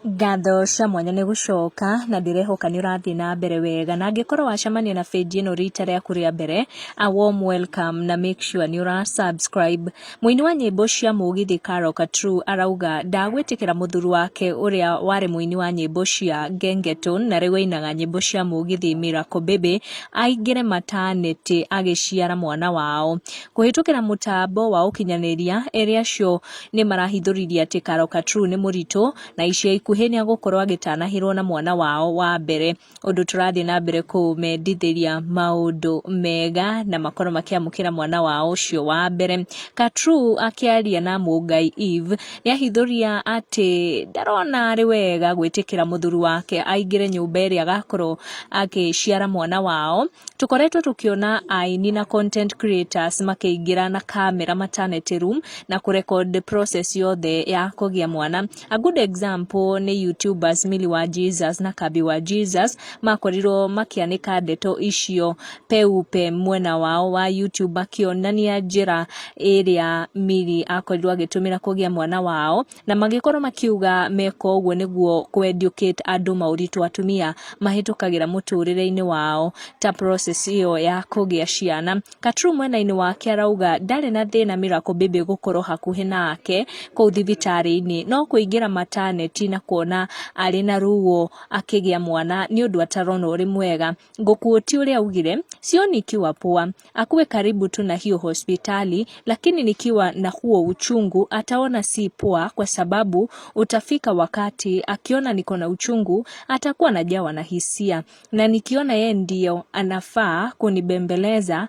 Ngatho cia mwanya nĩ gũcoka na ndirehoka nĩ ũrathiĩ na mbere wega, na angĩkorwo wacemania na page ĩno rita rĩaku rĩa mbere, a warm welcome na make sure nĩ ũra-subscribe. Mũini wa nyĩmbo cia mũgithi Katrue arauga ndagwĩtĩkĩra mũthuri wake ũrĩa warĩ mũini wa nyĩmbo cia gengetone na rĩu ainaga nyĩmbo cia mũgithi Miracle Baby aingĩre maternity agĩciara mwana wao. Kũhĩtũkĩra mũtambo wa ũkinyanĩria, erĩ acio nĩ marahithũririe atĩ Katrue nĩ mũritũ na icia ikuhĩ nĩ agũkorwo agĩtanahĩrwo na mwana wao wa mbere. Ũndũ tũrathiĩ na mbere kũmendithĩria maũndũ mega na makorwo makĩamũkĩra mwana wao ũcio wa mbere. Katrue akĩaria na Mũngai Eve nĩahithũria atĩ ndarona arĩ wega gwĩtĩkĩra mũthuri wake aingĩre nyũmba ĩrĩa agakorwo agĩciara mwana wao. Tũkoretwo tũkĩona aini na content creators makĩingĩra na camera maternity room na kũrecord process yothe ya kũgĩa mwana. A good example nĩ YouTubers Milly wa Jesus na Kabi wa Jesus makorirwo makĩanĩka ndeto icio peupe mwena wao wa YouTube akĩonania njĩra ĩrĩa Milly akorirwo agĩtũmĩra kũgĩa mwana wao, na magĩkorwo makiuga meka ũguo nĩguo kũ-educate andũ maũritũ atumia mahĩtũkagĩra mũtũrĩre-inĩ wao ta process ĩyo ya kũgĩa ciana. Katrue mwena-inĩ wake arauga ndarĩ na thĩna Miracle Baby gũkorwo hakuhĩ nake kũu thibitarĩ-inĩ, no kũingĩra maternity na kuona arĩ na ruo akĩgĩa mwana nĩ ũndũ atarona ũrĩ mwega. Ngũkuoti ũrĩa augire sio nikiwa poa, akuwe karibu tu na hiyo hospitali, lakini nikiwa na huo uchungu ataona si poa, kwa sababu utafika wakati akiona niko na uchungu atakuwa anajawa na hisia, na nikiona yeye ndio anafaa kunibembeleza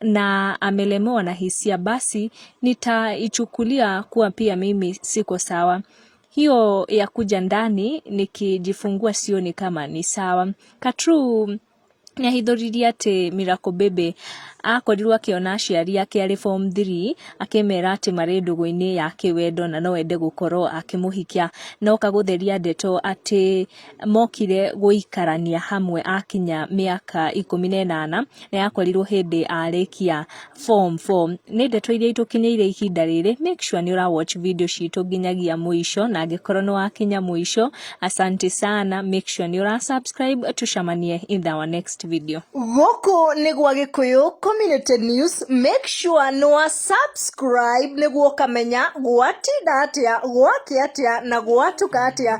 na amelemewa na hisia, basi nitaichukulia kuwa pia mimi siko sawa. Hiyo ya kuja ndani nikijifungua sioni kama ni sawa. Katrue nĩahithũririe atĩ Miracle Baby akorirwo akĩona aciari ake arĩ form 3 akĩmera atĩ marĩ ndũgũ-inĩ ya kĩwendo na no ende gũkorwo akĩmũhikia, no kagũtheria ndeto atĩ mokire gũikarania hamwe akinya mĩaka 18 na yakorirwo hĩndĩ arĩkia form 4. Nĩ ndeto iria itũkinyĩire ihinda rĩrĩ. Make sure nĩ ũra watch video citũ nginyagia mũico, na angĩkorwo nĩ wakinya mũico, asante sana. Make sure nĩ ũra subscribe. Tucemanie in our next video. Gũkũ nĩ gwa Gikuyu Community News. Make sure nĩ wa subscribe nĩguo kamenya gwatinda atĩa, gwakĩ atĩa na gwatuka atĩa.